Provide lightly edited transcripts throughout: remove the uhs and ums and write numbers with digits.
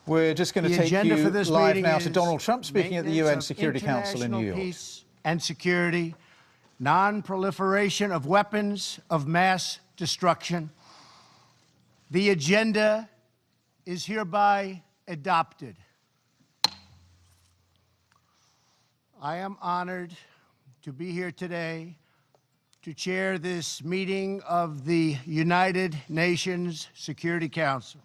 We're just going to take you live now to Donald Trump speaking at the UN Security Council in New York. Peace and security, non-proliferation of weapons of mass destruction. The agenda is hereby adopted. I am honored to be here today to chair this meeting of the United Nations Security Council.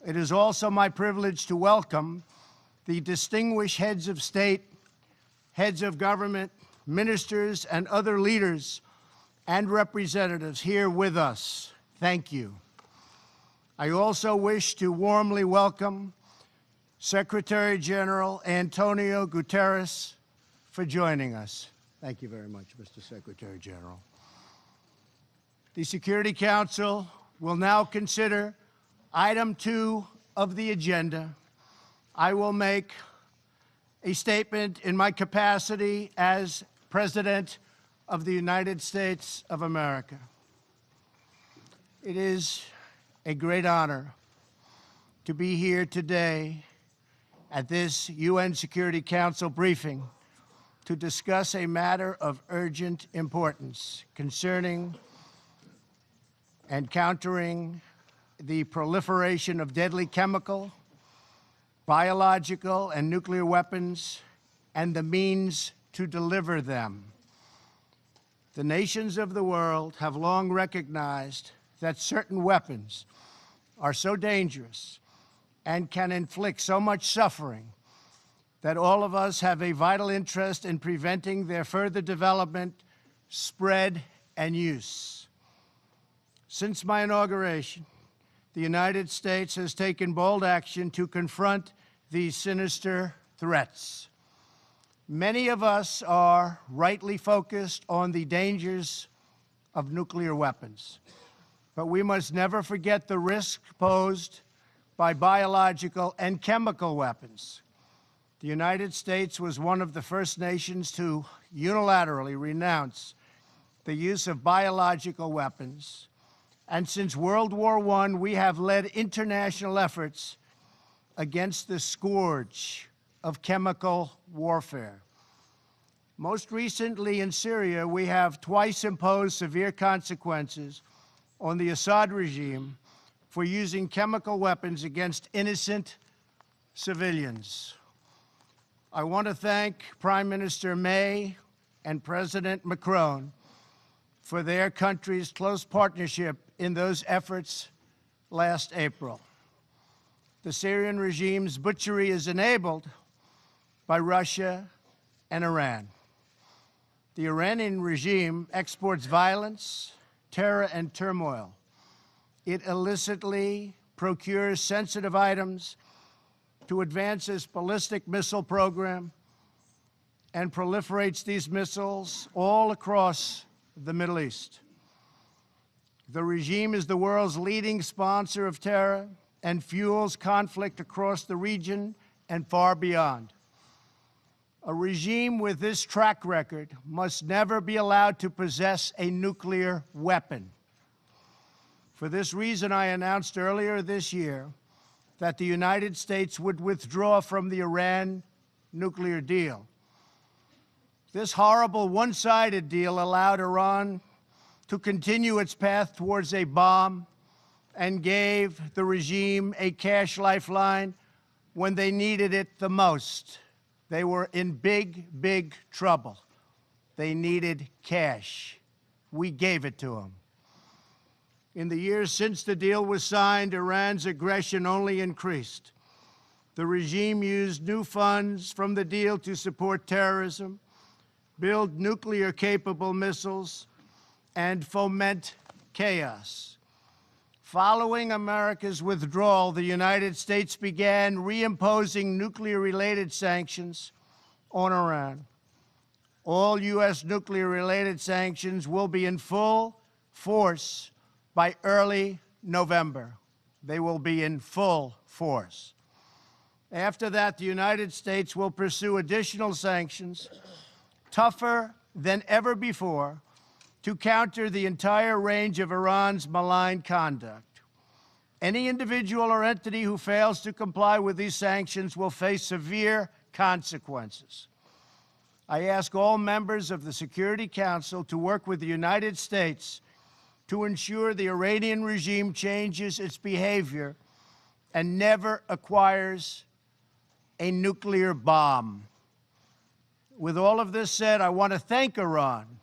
It is also my privilege to welcome the distinguished heads of state, heads of government, ministers, and other leaders and representatives here with us. Thank you. I also wish to warmly welcome Secretary General Antonio Guterres for joining us. Thank you very much, Mr. Secretary General. The Security Council will now consider Item 2 of the agenda. I will make a statement in my capacity as President of the United States of America. It is a great honor to be here today at this UN Security Council briefing to discuss a matter of urgent importance concerning and countering the proliferation of deadly chemical, biological, and nuclear weapons, and the means to deliver them. The nations of the world have long recognized that certain weapons are so dangerous and can inflict so much suffering that all of us have a vital interest in preventing their further development, spread, and use. Since my inauguration, the United States has taken bold action to confront these sinister threats. Many of us are rightly focused on the dangers of nuclear weapons, but we must never forget the risk posed by biological and chemical weapons. The United States was one of the first nations to unilaterally renounce the use of biological weapons. And since World War I, we have led international efforts against the scourge of chemical warfare. Most recently in Syria, we have twice imposed severe consequences on the Assad regime for using chemical weapons against innocent civilians. I want to thank Prime Minister May and President Macron for their country's close partnership in those efforts last April. The Syrian regime's butchery is enabled by Russia and Iran. The Iranian regime exports violence, terror, and turmoil. It illicitly procures sensitive items to advance its ballistic missile program and proliferates these missiles all across the Middle East. The regime is the world's leading sponsor of terror and fuels conflict across the region and far beyond. A regime with this track record must never be allowed to possess a nuclear weapon. For this reason, I announced earlier this year that the United States would withdraw from the Iran nuclear deal. This horrible one-sided deal allowed Iran to continue its path towards a bomb and gave the regime a cash lifeline when they needed it the most. They were in big, big trouble. They needed cash. We gave it to them. In the years since the deal was signed, Iran's aggression only increased. The regime used new funds from the deal to support terrorism, build nuclear-capable missiles, and foment chaos. Following America's withdrawal, the United States began reimposing nuclear-related sanctions on Iran. All U.S. nuclear-related sanctions will be in full force by early November. They will be in full force. After that, the United States will pursue additional sanctions, tougher than ever before, to counter the entire range of Iran's malign conduct. Any individual or entity who fails to comply with these sanctions will face severe consequences. I ask all members of the Security Council to work with the United States to ensure the Iranian regime changes its behavior and never acquires a nuclear bomb. With all of this said, I want to thank Iran,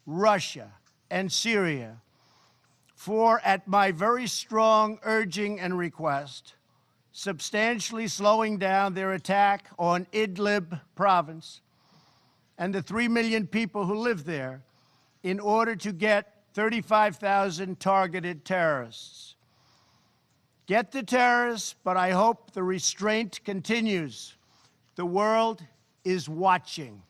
Russia, and Syria for, at my very strong urging and request, substantially slowing down their attack on Idlib province and the 3 million people who live there in order to get 35,000 targeted terrorists. Get the terrorists, but I hope the restraint continues. The world is watching.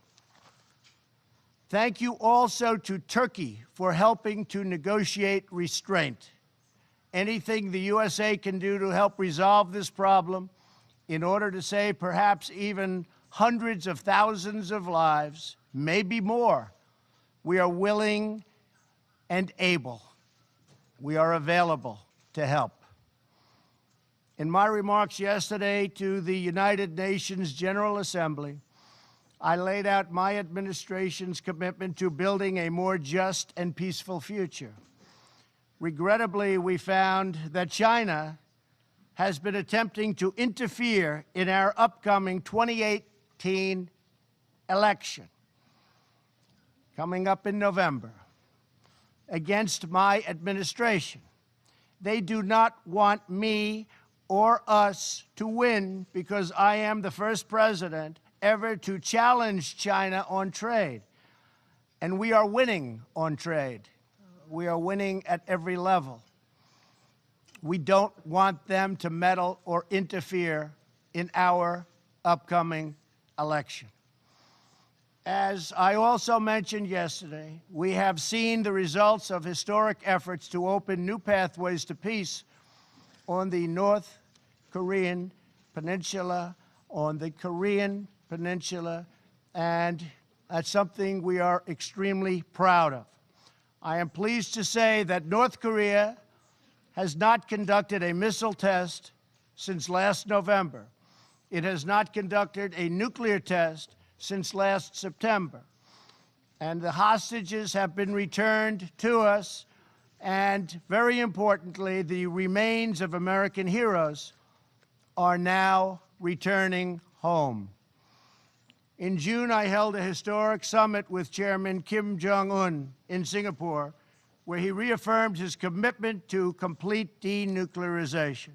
Thank you also to Turkey for helping to negotiate restraint. Anything the USA can do to help resolve this problem in order to save perhaps even hundreds of thousands of lives, maybe more, we are willing and able. We are available to help. In my remarks yesterday to the United Nations General Assembly, I laid out my administration's commitment to building a more just and peaceful future. Regrettably, we found that China has been attempting to interfere in our upcoming 2018 election, coming up in November, against my administration. They do not want me or us to win because I am the first president ever to challenge China on trade. And we are winning on trade. We are winning at every level. We don't want them to meddle or interfere in our upcoming election. As I also mentioned yesterday, we have seen the results of historic efforts to open new pathways to peace on the North Korean Peninsula, and that's something we are extremely proud of. I am pleased to say that North Korea has not conducted a missile test since last November. It has not conducted a nuclear test since last September. And the hostages have been returned to us, and very importantly, the remains of American heroes are now returning home. In June, I held a historic summit with Chairman Kim Jong-un in Singapore, where he reaffirmed his commitment to complete denuclearization.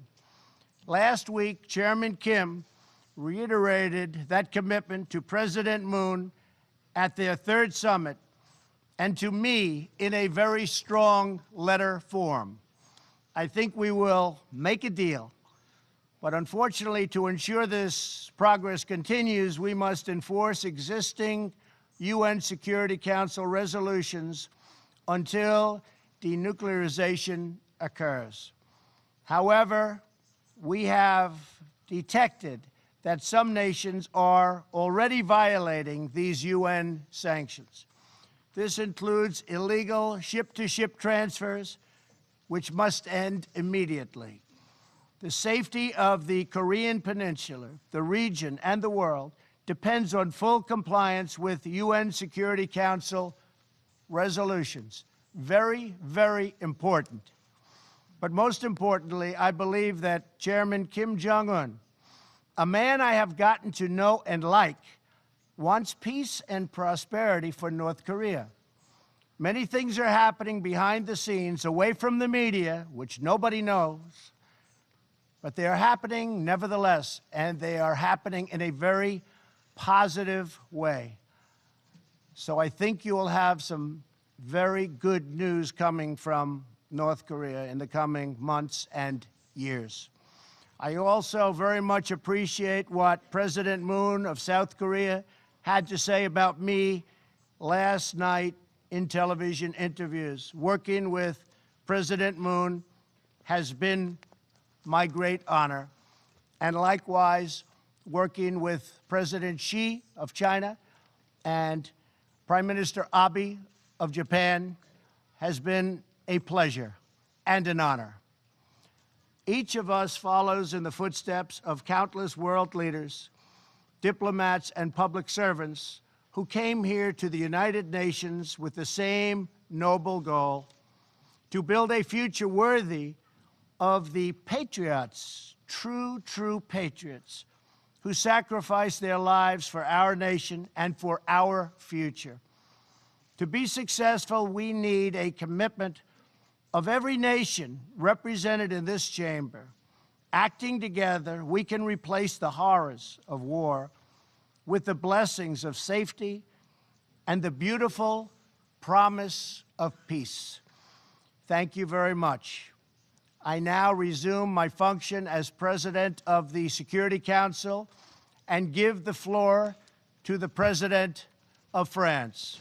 Last week, Chairman Kim reiterated that commitment to President Moon at their third summit and to me in a very strong letter form. I think we will make a deal. But unfortunately, to ensure this progress continues, we must enforce existing UN Security Council resolutions until denuclearization occurs. However, we have detected that some nations are already violating these UN sanctions. This includes illegal ship-to-ship transfers, which must end immediately. The safety of the Korean Peninsula, the region, and the world depends on full compliance with UN Security Council resolutions. Very, very important. But most importantly, I believe that Chairman Kim Jong-un, a man I have gotten to know and like, wants peace and prosperity for North Korea. Many things are happening behind the scenes, away from the media, which nobody knows. But they are happening nevertheless, and they are happening in a very positive way. So I think you will have some very good news coming from North Korea in the coming months and years. I also very much appreciate what President Moon of South Korea had to say about me last night in television interviews. Working with President Moon has been my great honor, and likewise working with President Xi of China and Prime Minister Abe of Japan has been a pleasure and an honor. Each of us follows in the footsteps of countless world leaders, diplomats, and public servants who came here to the United Nations with the same noble goal: to build a future worthy of the patriots, true patriots, who sacrificed their lives for our nation and for our future. To be successful, we need a commitment of every nation represented in this chamber. Acting together, we can replace the horrors of war with the blessings of safety and the beautiful promise of peace. Thank you very much. I now resume my function as President of the Security Council and give the floor to the President of France.